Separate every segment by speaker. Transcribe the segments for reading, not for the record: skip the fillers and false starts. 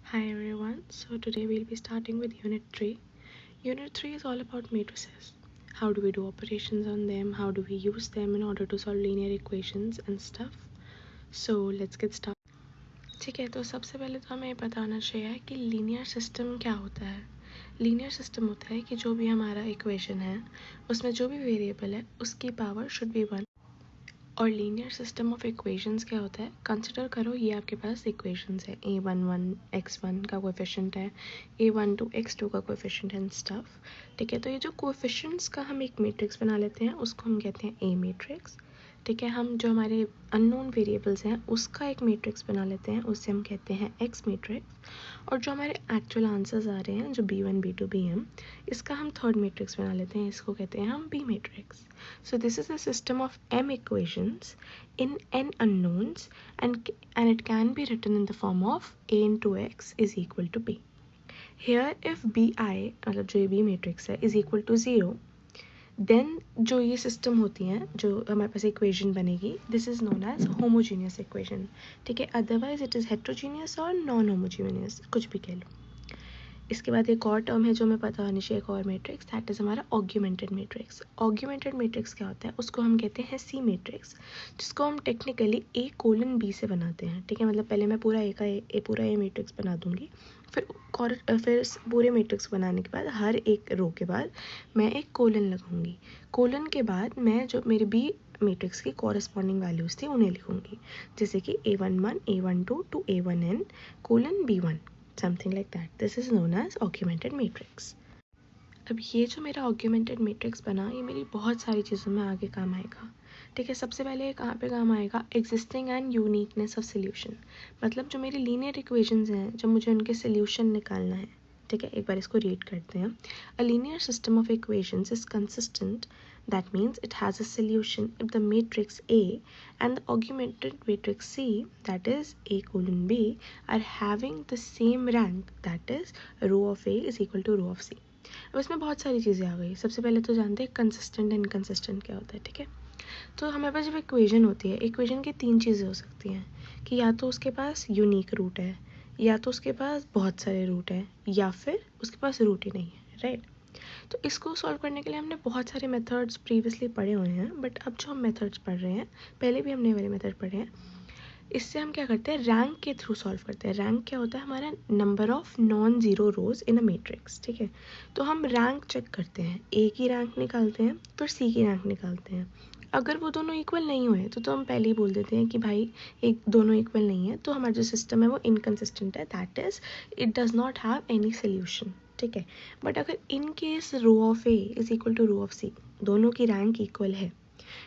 Speaker 1: Hi everyone, so today we'll be starting with Unit 3. Unit 3 is all about matrices. How do we do operations on them, how do we use them in order to solve linear equations and stuff. So let's get started. ठीक है, तो सबसे पहले तो हमें बताना चाहिए कि लीनियर सिस्टम क्या होता है. लीनियर सिस्टम होता है कि जो भी हमारा इक्वेशन है उसमें जो भी वेरिएबल है उसकी पावर शुड बी 1. और लीनियर सिस्टम ऑफ इक्वेशंस क्या होता है, कंसिडर करो ये आपके पास इक्वेशंस है, a11 x1 का कोएफिशिएंट है, a12 x2 का कोएफिशिएंट है एंड स्टफ. ठीक है, तो ये जो कोएफिशिएंट्स का हम एक मैट्रिक्स बना लेते हैं उसको हम कहते हैं ए मैट्रिक्स. ठीक है, हम जो हमारे अननोन वेरिएबल्स हैं उसका एक मैट्रिक्स बना लेते हैं, उससे हम कहते हैं एक्स मैट्रिक्स. और जो हमारे एक्चुअल आंसर्स आ रहे हैं जो b1 b2 bm, इसका हम थर्ड मैट्रिक्स बना लेते हैं, इसको कहते हैं हम b matrix. So this is a system of m equations in n unknowns and it can be written in the form of a into x is equal to b. Here if bi मतलब जो ये b matrix है is equal to 0, then जो ये system होती हैं जो हमारे पास इक्वेशन बनेगी, this is known as homogeneous equation. ठीक है, अदरवाइज इट इज़ हेट्रोजीनियस और नॉन होमोजीनियस, कुछ भी कह लो. इसके बाद एक और टर्म है जो हमें पता होनी चाहिए, एक और मैट्रिक्स, दैट इज़ हमारा ऑग्यूमेंटेड मैट्रिक्स. ऑग्यूमेंटेड मैट्रिक्स क्या होता है, उसको हम कहते हैं सी मैट्रिक्स, जिसको हम टेक्निकली ए कोलन बी से बनाते हैं. ठीक है, मतलब पहले मैं पूरा ए मैट्रिक्स बना दूंगी, फिर पूरे मैट्रिक्स बनाने के बाद हर एक रो के बाद मैं एक कोलन लगाऊंगी. कोलन के बाद मैं जो मेरी बी मैट्रिक्स की कॉरस्पॉन्डिंग वैल्यूज़ थी उन्हें लिखूंगी, जैसे कि a11 a12 to a1n colon b1, something like that. This is known as augmented matrix. अब ये जो मेरा ऑग्यूमेंटेड मैट्रिक्स बना, ये मेरी बहुत सारी चीज़ों में आगे काम आएगा. ठीक है, सबसे पहले ये कहाँ पे काम आएगा, existing and uniqueness of solution. मतलब जो मेरी लीनियर इक्वेशंस हैं, जब मुझे उनके सोल्यूशन निकालना है. ठीक है, एक बार इसको रीड करते हैं. A linear system of equations is consistent, that means it has a solution if the matrix A and the augmented matrix C, that is A colon B, are having the same rank, that is row of A is equal to row of C. अब इसमें बहुत सारी चीज़ें आ गई. सबसे पहले तो जानते हैं कंसिस्टेंट एंड इनकंसिस्टेंट क्या होता है. ठीक है, तो हमारे पास जब इक्वेशन होती है, इक्वेशन की तीन चीज़ें हो सकती हैं कि या तो उसके पास यूनिक रूट है, या तो उसके पास बहुत सारे रूट हैं, या फिर उसके पास रूट ही नहीं है. राइट, तो इसको सॉल्व करने के लिए हमने बहुत सारे मेथड्स प्रीवियसली पढ़े हुए हैं, बट अब जो हम मेथड्स पढ़ रहे हैं, पहले भी हमने वाले मेथड पढ़े हैं, इससे हम क्या करते हैं, रैंक के थ्रू सॉल्व करते हैं. रैंक क्या होता है, हमारा number of non zero rows in a matrix. ठीक है, तो हम रैंक चेक करते हैं, ए की रैंक निकालते हैं, फिर सी की रैंक निकालते हैं. अगर वो दोनों इक्वल नहीं हुए तो हम पहले ही बोल देते हैं कि भाई एक दोनों इक्वल नहीं है, तो हमारा जो सिस्टम है वो इनकन्सिस्टेंट है, that is it does not have any solution. ठीक है, बट अगर in case row of A is equal to row of C, दोनों की रैंक इक्वल है,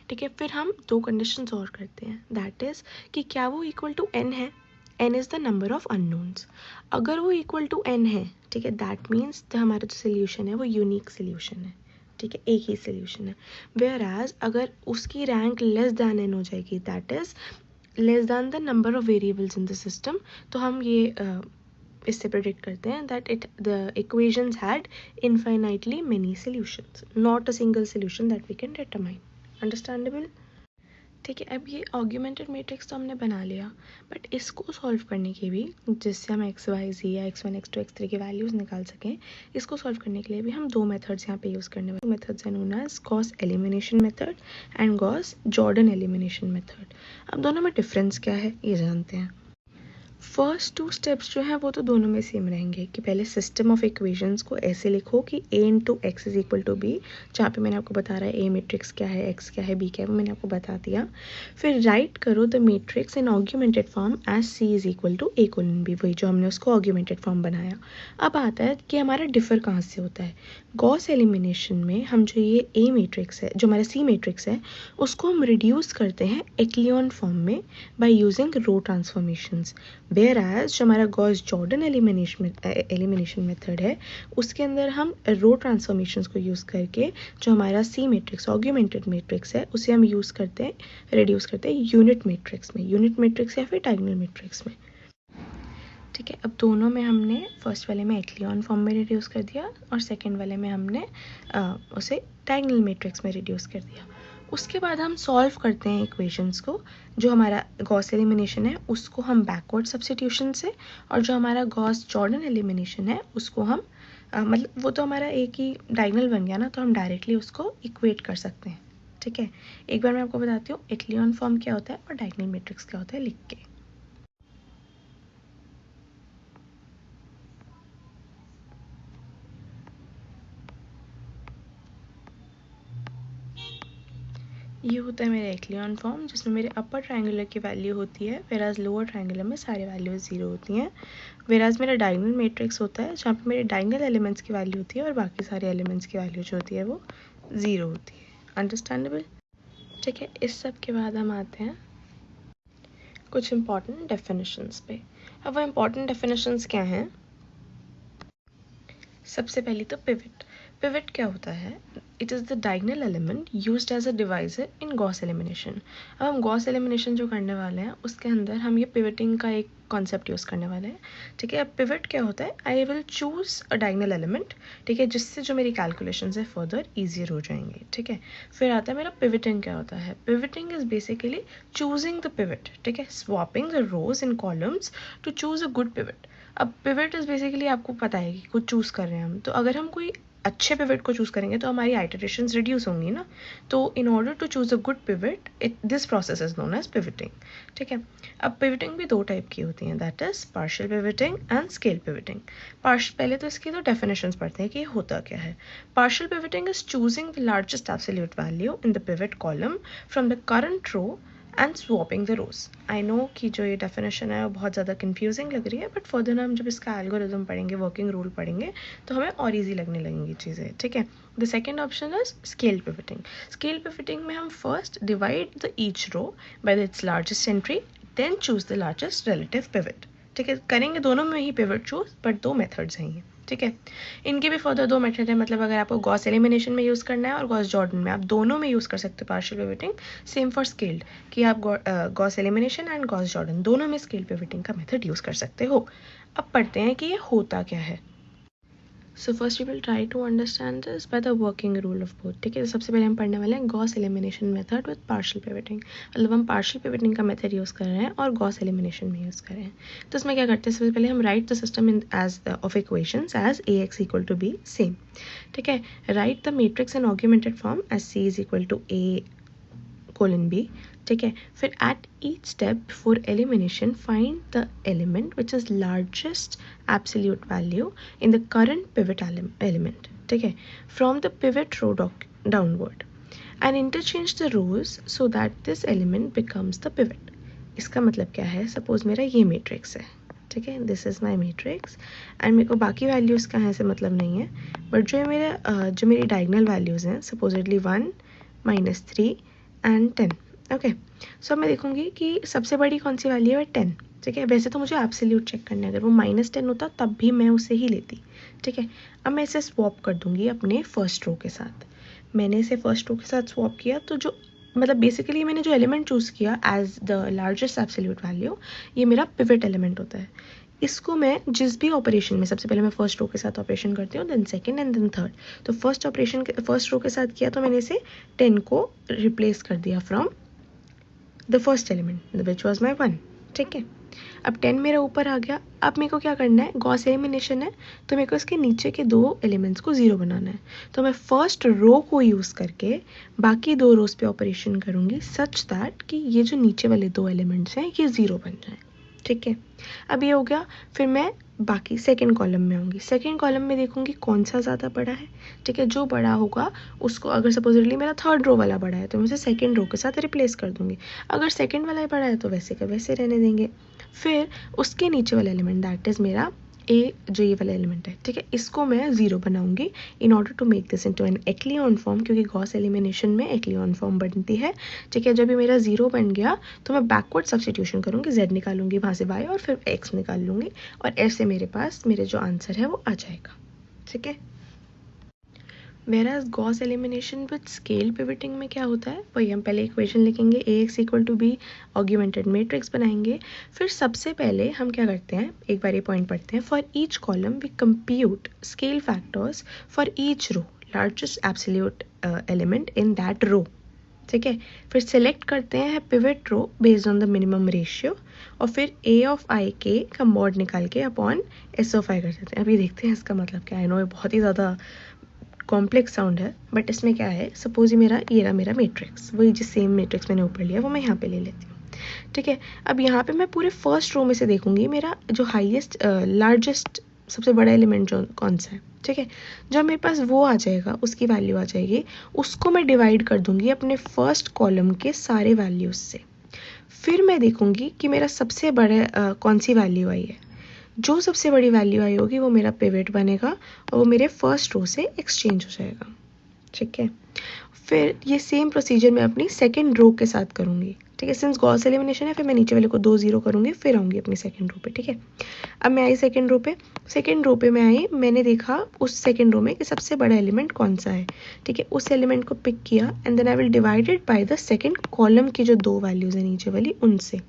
Speaker 1: ठीक है, फिर हम दो कंडीशंस और करते हैं, दैट इज़ कि क्या वो इक्वल टू n है. n is the number of unknowns. अगर वो इक्वल टू n है, ठीक है, दैट मीन्स हमारा जो सोल्यूशन है वो यूनिक सोल्यूशन है. ठीक है, एक ही सोल्यूशन है. वेयर एज अगर उसकी रैंक लेस दैन n हो जाएगी, that is less than the number of variables in the system, तो हम ये इससे प्रेडिक्ट करते हैं that the equations had infinitely many solutions, not a single solution that we can determine. Understandable. ठीक है, अब ये ऑग्यूमेंटेड मैट्रिक्स तो हमने बना लिया, बट इसको सॉल्व करने के भी, जिससे हम एक्स वाई जी या x1 x2 x3 की वैल्यूज़ निकाल सकें, इसको सॉल्व करने के लिए भी हम दो मेथड्स यहाँ पे यूज़ करने वाले. मेथड्स हैं known as Gauss elimination method and Gauss Jordan elimination method. अब दोनों में डिफरेंस क्या है ये जानते हैं. फर्स्ट टू स्टेप्स जो हैं वो तो दोनों में सेम रहेंगे कि पहले सिस्टम ऑफ इक्वेशंस को ऐसे लिखो कि a into x is equal to b, जहाँ पे मैंने आपको बता रहा है a मैट्रिक्स क्या है, x क्या है, b क्या है, वो मैंने आपको बता दिया. फिर राइट करो the matrix in augmented form as c is equal to a colon b, वही जो हमने उसको ऑग्यूमेंटेड फॉर्म बनाया. अब आता है कि हमारा डिफर कहाँ से होता है. गॉस एलिमिनेशन में हम जो ये a मैट्रिक्स है, जो हमारा c मैट्रिक्स है, उसको हम रिड्यूस करते हैं एक्लियन फॉर्म में by using row transformations. Whereas जो हमारा गॉस जॉर्डन एलिमिनेशन मेथड है, उसके अंदर हम रो ट्रांसफॉर्मेशंस को यूज़ करके जो हमारा सी मैट्रिक्स ऑग्यूमेंटेड मैट्रिक्स है उसे हम यूज़ करते हैं, रिड्यूस करते हैं यूनिट मैट्रिक्स या फिर डायगोनल मैट्रिक्स में. ठीक है, अब दोनों में हमने फर्स्ट वाले में एक्लियन फॉर्म में रिड्यूस कर दिया और सेकेंड वाले में हमने उसे डायगोनल मैट्रिक्स में रिड्यूस कर दिया. उसके बाद हम सॉल्व करते हैं इक्वेशंस को। जो हमारा गॉस एलिमिनेशन है उसको हम बैकवर्ड सब्स्टिट्यूशन से, और जो हमारा गॉस जॉर्डन एलिमिनेशन है उसको हम मतलब वो तो हमारा एक ही डायगोनल बन गया ना, तो हम डायरेक्टली उसको इक्वेट कर सकते हैं। ठीक है, एक बार मैं आपको बताती हूँ एक्लियन फॉर्म क्या होता है और डायगोनल मैट्रिक्स क्या होता है लिख के। ये होता है मेरा एक्लियन फॉर्म, जिसमें मेरे अपर ट्रायंगुलर की वैल्यू होती है, वेराज लोअर ट्रायंगुलर में सारे वैल्यूज 0 होती हैं। वेराज मेरा डायगोनल मैट्रिक्स होता है जहाँ पे मेरे डायगोनल एलिमेंट्स की वैल्यू होती है और बाकी सारे एलिमेंट्स की वैल्यू जो होती है वो 0 होती है। अंडरस्टैंडेबल? ठीक है, इस सब के बाद हम आते हैं कुछ इंपॉर्टेंट डेफिनेशंस पे। अब वो इंपॉर्टेंट डेफिनेशंस क्या हैं? सबसे पहली तो पिवट। पिवट क्या होता है? It is the diagonal element used as a divisor in Gauss elimination. अब हम गॉस एलिमिनेशन जो करने वाले हैं उसके अंदर हम ये पिवटिंग का एक कॉन्सेप्ट यूज़ करने वाले हैं। ठीक है, अब पिवट क्या होता है? I will choose a diagonal element, ठीक है, जिससे जो मेरी कैलकुलेशन है फर्दर ईजियर हो जाएंगे। ठीक है, फिर आता है मेरा पिवटिंग क्या होता है? Pivoting is basically choosing the pivot, ठीक है, swapping the rows in columns to choose a good pivot. अब पिवट इज बेसिकली आपको पता है कि कुछ चूज़ कर रहे हैं हम, तो अगर हम कोई अच्छे पिवट को चूज़ करेंगे तो हमारी आइटरेशंस रिड्यूस होंगी ना। तो in order to choose a good pivot this process is known as pivoting. ठीक है, अब पिवटिंग भी दो टाइप की होती हैं, that is partial pivoting and scale pivoting. पहले तो इसकी तो डेफिनेशंस पढ़ते हैं कि ये होता क्या है। Partial pivoting is choosing the largest absolute value in the pivot column from the current row and swapping the rows. I know कि जो ये डेफिनेशन है वो बहुत ज़्यादा कंफ्यूजिंग लग रही है, बट फर्दर हम जब इसका एल्गोरिथम पढ़ेंगे, वर्किंग रूल पढ़ेंगे, तो हमें और ईजी लगने लगेंगी चीज़ें। ठीक है, the second option is scale pivoting. Scale pivoting में हम first divide the each row by its largest entry, then choose the largest relative pivot. ठीक है, करेंगे दोनों में ही पिवट चूज, बट दो मेथड्स हैं ये। ठीक है, इनके भी फर्दर दो मेथड है, मतलब अगर आपको गॉस एलिमिनेशन में यूज़ करना है और गॉस जॉर्डन में, आप दोनों में यूज़ कर सकते हो partial pivoting. Same for scaled, कि आप Gauss elimination and Gauss Jordan दोनों में स्केल पिवटिंग का मेथड यूज़ कर सकते हो। अब पढ़ते हैं कि ये होता क्या है। So first we will try to understand this by the working rule of both. ठीक है, सबसे पहले हम पढ़ने वाले हैं Gauss elimination method with partial pivoting. मतलब हम पार्शियल पिवटिंग का मेथड यूज़ कर रहे हैं और गॉस एलिमिनेशन में यूज़ कर रहे हैं। तो इसमें क्या करते हैं, सबसे पहले हम write the system in as of equations as a x equal to b same. ठीक है, write the matrix in augmented form as c is equal to a colon b. ठीक है, फिर at each step before elimination find the element which is largest absolute value in the current pivot element. ठीक है, from the pivot row downward and interchange the rows so that this element becomes the pivot. इसका मतलब क्या है? Suppose मेरा ये matrix है, ठीक है, this is my matrix and मेरे को बाकी वैल्यूज़ का है से मतलब नहीं है, बट जो मेरी डायगोनल वैल्यूज़ हैं, सपोजिटली 1 -3 एंड 10। ओके, सो मैं देखूंगी कि सबसे बड़ी कौन सी वैल्यू है? 10। ठीक है, वैसे तो मुझे एब्सोल्यूट चेक करना है, अगर वो -10 होता तब भी मैं उसे ही लेती। ठीक है, अब मैं इसे स्वैप कर दूंगी अपने फर्स्ट रो के साथ। मैंने इसे फर्स्ट रो के साथ स्वैप किया, तो जो मतलब बेसिकली मैंने जो एलिमेंट चूज़ किया as the largest absolute value, ये मेरा पिवट एलिमेंट होता है। इसको मैं जिस भी ऑपरेशन में, सबसे पहले मैं फर्स्ट रो के साथ ऑपरेशन करती हूँ, then second and then third. तो फर्स्ट रो के साथ किया तो मैंने इसे 10 को रिप्लेस कर दिया from the first element which was my 1। ठीक है, अब 10 मेरा ऊपर आ गया। अब मेरे को क्या करना है? गॉस एलिमिनेशन है, तो मेरे को इसके नीचे के दो एलिमेंट्स को 0 बनाना है। तो मैं फर्स्ट रो को यूज़ करके बाकी दो रोज पे ऑपरेशन करूँगी सच दैट कि ये जो नीचे वाले दो एलिमेंट्स हैं ये 0 बन जाए। ठीक है, अब ये हो गया। फिर मैं बाकी सेकंड कॉलम में आऊँगी। सेकंड कॉलम में देखूँगी कौन सा ज़्यादा बड़ा है। ठीक है, जो बड़ा होगा उसको, अगर सपोजिटली मेरा थर्ड रो वाला बड़ा है तो मैं उसे सेकंड रो के साथ रिप्लेस कर दूँगी। अगर सेकंड वाला बड़ा है तो वैसे का वैसे रहने देंगे। फिर उसके नीचे वाला एलिमेंट, दैट इज़ मेरा ए, जो ये वाला एलिमेंट है, ठीक है, इसको मैं 0 बनाऊंगी in order to make this into an echelon form, क्योंकि गॉस एलिमिनेशन में एक्लियन फॉर्म बनती है। ठीक है, जब ये मेरा 0 बन गया तो मैं बैकवर्ड सब्स्टिट्यूशन करूँगी, z निकालूंगी वहाँ से y और फिर x निकाल लूँगी, और ऐसे मेरे पास मेरे जो आंसर है वो आ जाएगा। ठीक है, whereas Gauss elimination with scale pivoting में क्या होता है? वही हम पहले इक्वेशन लिखेंगे, A x equal to B, augmented matrix बनाएंगे। फिर सबसे पहले हम क्या करते हैं, एक बार ये पॉइंट पढ़ते हैं। For each column we compute scale factors for each row, largest absolute element in that row. ठीक है। फिर सेलेक्ट करते हैं pivot row based on the minimum ratio और फिर ए ऑफ आई के का मॉड निकाल के अपॉन एस ऑफ आई कर देते हैं। अभी देखते हैं इसका मतलब क्या है। नो ये बहुत ही ज़्यादा कॉम्प्लेक्स साउंड है, बट इसमें क्या है, सपोज ये रहा मेरा मैट्रिक्स, वही जिस सेम मैट्रिक्स मैंने ऊपर लिया वो मैं यहाँ पे ले लेती हूँ। ठीक है, अब यहाँ पे मैं पूरे फर्स्ट रो में से देखूंगी मेरा जो हाईएस्ट लार्जेस्ट सबसे बड़ा एलिमेंट जो कौन सा है। ठीक है, जब मेरे पास वो आ जाएगा, उसकी वैल्यू आ जाएगी, उसको मैं डिवाइड कर दूंगी अपने फर्स्ट कॉलम के सारे वैल्यूज से। फिर मैं देखूंगी कि मेरा सबसे बड़ा कौन सी वैल्यू आई है। जो सबसे बड़ी वैल्यू आई होगी वो मेरा पिवट बनेगा और वो मेरे फर्स्ट रो से एक्सचेंज हो जाएगा। ठीक है, फिर ये सेम प्रोसीजर मैं अपनी सेकेंड रो के साथ करूँगी। ठीक है, सिंस गॉस एलिमिनेशन है, फिर मैं नीचे वाले को 2 0 करूँगी, फिर आऊँगी अपनी सेकेंड रो पे। ठीक है, अब मैं आई सेकेंड रो पे मैं आई, मैंने देखा उस सेकेंड रो में कि सबसे बड़ा एलिमेंट कौन सा है। ठीक है, उस एलिमेंट को पिक किया and then I will divided by the second column की जो 2 वैल्यूज़ है नीचे वाली, उनसे।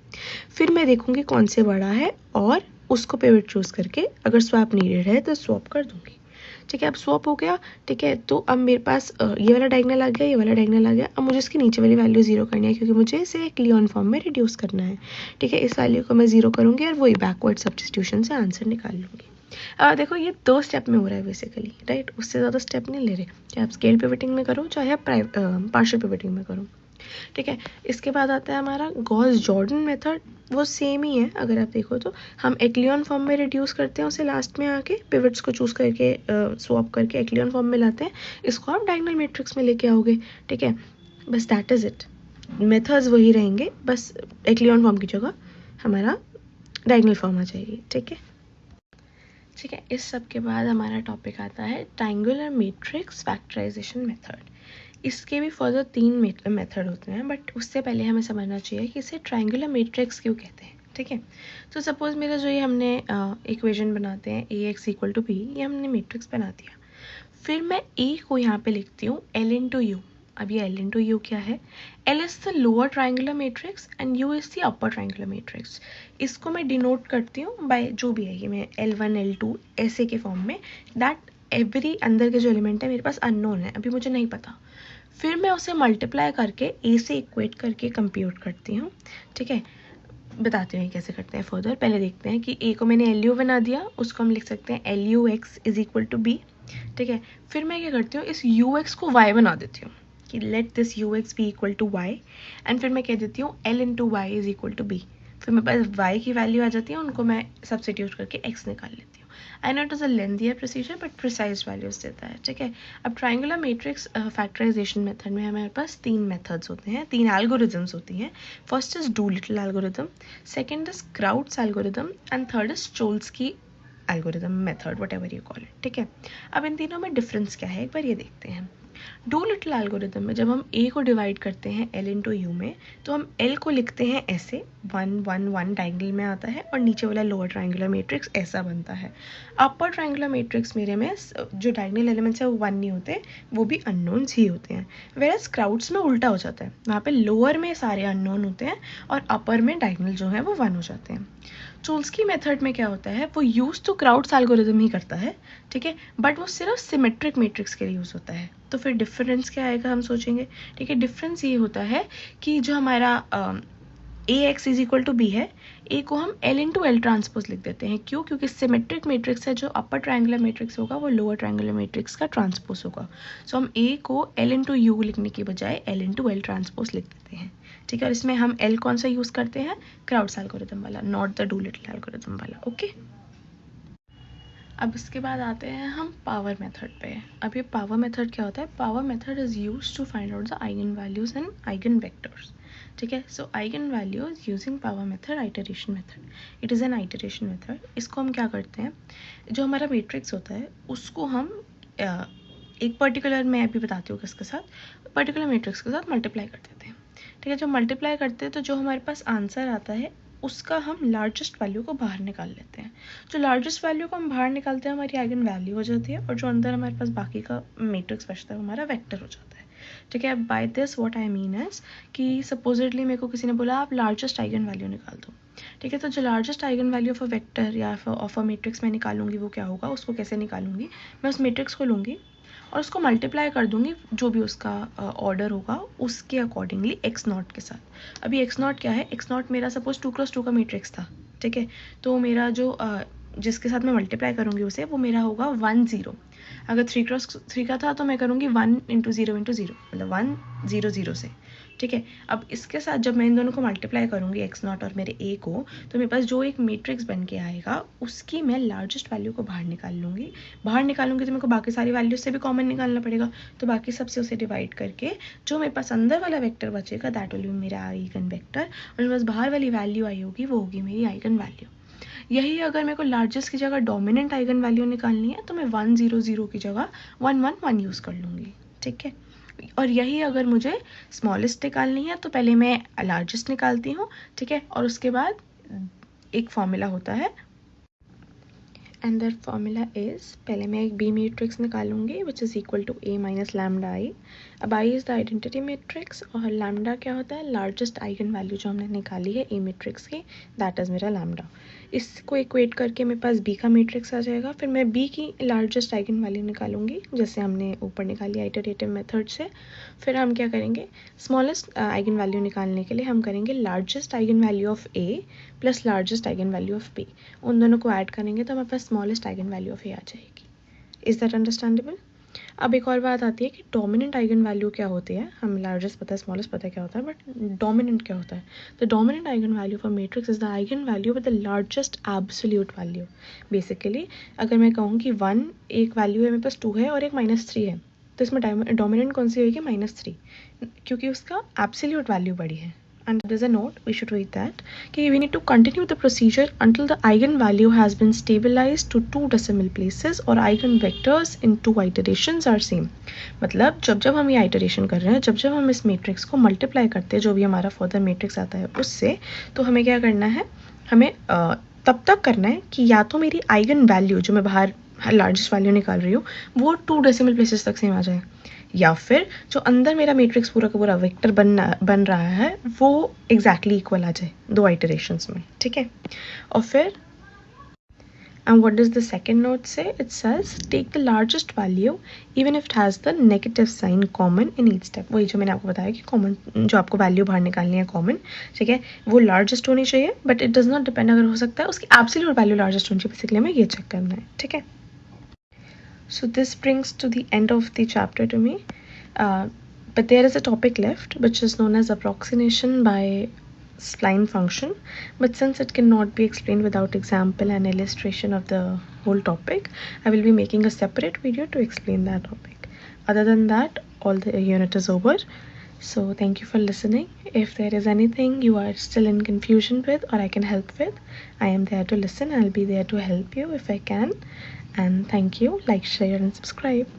Speaker 1: फिर मैं देखूँगी कौन से बड़ा है और उसको पिवट चूज़ करके अगर स्वैप नीडेड है तो स्वैप कर दूँगी। ठीक है, अब स्वैप हो गया। ठीक है, तो अब मेरे पास ये वाला डायगोनल आ गया, ये वाला डायगोनल आ गया। अब मुझे इसकी नीचे वाली वैल्यू 0 करनी है क्योंकि मुझे इसे एक लियॉन फॉर्म में रिड्यूस करना है। ठीक है, इस वैल्यू को मैं 0 करूँगी और वही बैकवर्ड सब्स्टिट्यूशन से आंसर निकाल लूँगी। देखो ये 2 स्टेप में हो रहा है बेसिकली, राइट, उससे ज़्यादा स्टेप नहीं ले रहे, चाहे आप स्केल पिवटिंग में करो चाहे आप पार्शियल पिवटिंग में करो। ठीक है, इसके बाद आता है हमारा गॉस जॉर्डन मेथड। वो सेम ही है, अगर आप देखो तो हम एक्लियन फॉर्म में रिड्यूस करते हैं उसे, लास्ट में आके पिवट्स को चूज़ करके स्वैप करके एक्लियन फॉर्म में लाते हैं। इसको आप डायगोनल मैट्रिक्स में लेके आओगे। ठीक है, बस दैट इज़ इट, मेथड्स वही रहेंगे, बस एक्लियन फॉर्म की जगह हमारा डायगोनल फॉर्म आ जाएगी। ठीक है, ठीक है, इस सब के बाद हमारा टॉपिक आता है ट्रायंगुलर मैट्रिक्स फैक्टराइजेशन मेथड। इसके भी फर्दर 3 मेथड होते हैं, बट उससे पहले हमें समझना चाहिए कि इसे ट्रायंगुलर मैट्रिक्स क्यों कहते हैं। ठीक है, तो सपोज मेरा जो ये हमने इक्वेशन बनाते हैं ax इक्वल टू बी, ये हमने मैट्रिक्स बना दिया। फिर मैं a को यहाँ पे लिखती हूँ l इंटू यू। अब ये l इंटू यू क्या है, l is the lower triangular matrix and u is the upper triangular matrix. इसको मैं डिनोट करती हूँ बाय जो भी है, ये मैं l1 l2 ऐसे के फॉर्म में, दैट एवरी अंदर के जो एलिमेंट है मेरे पास अननोन है, अभी मुझे नहीं पता। फिर मैं उसे मल्टीप्लाई करके a से इक्वेट करके कंप्यूट करती हूँ। ठीक है, बताती हूँ ये कैसे करते हैं फर्दर। पहले देखते हैं कि a को मैंने lu बना दिया, उसको हम लिख सकते हैं lux is equal to b। ठीक है, फिर मैं क्या करती हूँ, इस ux को y बना देती हूँ कि let this ux be equal to y, and फिर मैं कह देती हूँ l into y is equal to b. फिर मेरे पास y की वैल्यू आ जाती है, उनको मैं सब्सटीट्यूट करके x निकाल लेती हूँ। I know it is a lengthier procedure but precise values देता है। ठीक है, अब ट्रायंगुलर मैट्रिक्स फैक्टराइजेशन मेथड में हमारे पास 3 मेथड्स होते हैं, 3 एल्गोरिथम्स होती हैं। First is Doolittle algorithm, second is Crout's algorithm and third is Cholesky algorithm method, whatever you call it. ठीक है, अब इन तीनों में डिफरेंस क्या है एक बार ये देखते हैं। डूलिटल एल्गोरिथम में जब हम a को डिवाइड करते हैं l इंटू यू में, तो हम l को लिखते हैं ऐसे 1 1 1 ट्रायंगल में आता है और नीचे वाला लोअर ट्रायंगुलर मैट्रिक्स ऐसा बनता है। अपर ट्रायंगुलर मैट्रिक्स मेरे में जो डायगोनल एलिमेंट्स है वो 1 नहीं होते, वो भी अननोन्स ही होते हैं। वेराज क्राउड्स में उल्टा हो जाता है, वहाँ पे लोअर में सारे अननोन होते हैं और अपर में डायगोनल जो है वो 1 हो जाते हैं। चोल्स्की मेथड में क्या होता है, वो यूज तो क्राउड्स एल्गोरिथम ही करता है। ठीक है, बट वो सिर्फ सिमेट्रिक मैट्रिक्स के लिए यूज़ होता है। तो फिर डिफरेंस क्या आएगा हम सोचेंगे। ठीक है, डिफरेंस ये होता है कि जो हमारा ax is equal to b है, a को हम l इंटू एल ट्रांसपोज लिख देते हैं। क्यों, क्योंकि सिमेट्रिक मैट्रिक्स है, जो अपर ट्रायंगुलर मैट्रिक्स होगा वो लोअर ट्रायंगुलर मैट्रिक्स का ट्रांसपोज होगा। सो हम a को l इंटू यू लिखने की बजाय l इंटू एल ट्रांसपोज लिख देते हैं। ठीक है, और इसमें हम l कौन सा यूज़ करते हैं, क्राउड्स एल्गोरिथम वाला, नॉट द डूलिटल एल्गोरिथम वाला। ओके, अब इसके बाद आते हैं हम पावर मेथड पे। अब ये पावर मेथड क्या होता है, power method is used to find out the eigen values and eigen vectors. ठीक है, so eigen values using power method, iteration method, it is an iteration method. इसको हम क्या करते हैं, जो हमारा मैट्रिक्स होता है उसको हम एक पर्टिकुलर, मैं अभी बताती हूँ किसके साथ, पर्टिकुलर मैट्रिक्स के साथ मल्टीप्लाई कर देते हैं। ठीक है, जब मल्टीप्लाई करते हैं तो जो हमारे पास आंसर आता है उसका हम लार्जेस्ट वैल्यू को बाहर निकाल लेते हैं। जो लार्जेस्ट वैल्यू को हम बाहर निकालते हैं हमारी आइगन वैल्यू हो जाती है, और जो अंदर हमारे पास बाकी का मैट्रिक्स बचता है वो हमारा वेक्टर हो जाता है। ठीक है, by this what I mean is कि सपोजिटली मेरे को किसी ने बोला आप लार्जेस्ट आइगन वैल्यू निकाल दो। ठीक है, तो जो largest eigen value of a vector या ऑफ अ मैट्रिक्स मैं निकालूंगी वो क्या होगा, उसको कैसे निकालूंगी, मैं उस मैट्रिक्स को लूँगी, और उसको मल्टीप्लाई कर दूंगी जो भी उसका ऑर्डर होगा उसके अकॉर्डिंगली एक्स नॉट के साथ। अभी एक्स नॉट क्या है, एक्स नॉट मेरा सपोज 2x2 का मैट्रिक्स था, ठीक है, तो मेरा जो जिसके साथ मैं मल्टीप्लाई करूँगी उसे, वो मेरा होगा 1 0। अगर 3x3 का था तो मैं करूँगी 1 × 0 × 0, मतलब 1 0 0 से, ठीक है। अब इसके साथ जब मैं इन दोनों को मल्टीप्लाई करूँगी एक्स नॉट और मेरे ए को, तो मेरे पास जो एक मैट्रिक्स बन के आएगा उसकी मैं लार्जेस्ट वैल्यू को बाहर निकाल लूँगी। बाहर निकालूंगी तो मेरे को बाकी सारी वैल्यूज से भी कॉमन निकालना पड़ेगा, तो बाकी सबसे उसे डिवाइड करके जो मेरे पास अंदर वाला वेक्टर बचेगा दैट विल बी मेरा आइगन वेक्टर, और मेरे पास बाहर वाली वैल्यू आई होगी वो होगी मेरी आइगन वैल्यू। यही अगर मेरे को लार्जेस्ट की जगह डोमिनेंट आइगन वैल्यू निकालनी है तो मैं 1 0 0 की जगह 1 1 1 यूज़ कर लूँगी, ठीक है। और यही अगर मुझे स्मॉलेस्ट निकालनी है तो पहले मैं लार्जेस्ट निकालती हूँ, ठीक है, और उसके बाद एक फॉर्मूला होता है, एंड दैट फॉर्मूला इज, पहले मैं एक बी मैट्रिक्स निकालूंगी which is equal to A minus lambda I. अब I is the identity matrix और लैम्डा क्या होता है, लार्जेस्ट आइगन वैल्यू जो हमने निकाली है ए मैट्रिक्स की, दैट इज़ मेरा लैम्डा। इसको इक्वेट करके मेरे पास बी का मैट्रिक्स आ जाएगा, फिर मैं बी की लार्जेस्ट आइगन वैल्यू निकालूंगी जैसे हमने ऊपर निकाली आइटरेटिव मेथड से। फिर हम क्या करेंगे, स्मॉलेस्ट आइगन वैल्यू निकालने के लिए हम करेंगे largest eigen value of a plus largest eigen value of b, उन दोनों को ऐड करेंगे तो हमारे पास smallest eigen value of a आ जाएगी। Is that understandable? अब एक और बात आती है कि डोमिनेंट आइगन वैल्यू क्या होती है। हम लार्जेस्ट पता है, स्मॉलेस्ट पता है क्या होता है, बट डोमिनेंट क्या होता है? The dominant eigen value for matrix is the eigen value with the largest absolute value. Basically अगर मैं कहूँ कि 1 एक वैल्यू है, मेरे पास 2 है और एक -3 है, तो इसमें डोमिनेंट कौन सी होगी, -3, क्योंकि उसका एब्सोल्यूट वैल्यू बड़ी है। And there's a note, we should read that, okay, we need to continue the procedure until the eigenvalue has been stabilized to 2 decimal places or eigenvectors in 2 iterations are same। मतलब जब जब हम ये iteration कर रहे हैं, जब जब हम इस मैट्रिक्स को मल्टीप्लाई करते हैं जो भी हमारा फर्दर मैट्रिक्स आता है उससे, तो हमें क्या करना है, हमें तब तक करना है कि या तो मेरी आइगन वैल्यू जो मैं बाहर लार्जेस्ट वैल्यू निकाल रही हूँ वो 2 डेसिमल प्लेसेस तक सेम आ जाए, या फिर जो अंदर मेरा मैट्रिक्स पूरा का पूरा वेक्टर बन रहा है वो एग्जैक्टली इक्वल आ जाए 2 आइटरेशंस में, ठीक है। और फिर and what does the second note say? It says take the largest value even if it has the negative sign common in each step। वही जो मैंने आपको बताया कि कॉमन जो आपको वैल्यू बाहर निकालनी है कॉमन, ठीक है, वो लार्जेस्ट होनी चाहिए, but it does not depend, अगर हो सकता है उसकी एब्सोल्यूट वैल्यू लार्जेस्ट होनी चाहिए, बेसिकली हमें ये चेक करना है, ठीक है। So this brings to the end of the chapter to me, but there is a topic left which is known as approximation by spline function, but since it cannot be explained without example and illustration of the whole topic, I will be making a separate video to explain that topic. Other than that, all the unit is over. So thank you for listening. If there is anything you are still in confusion with or I can help with, I am there to listen. I'll be there to help you if I can. And thank you. Like, share and subscribe.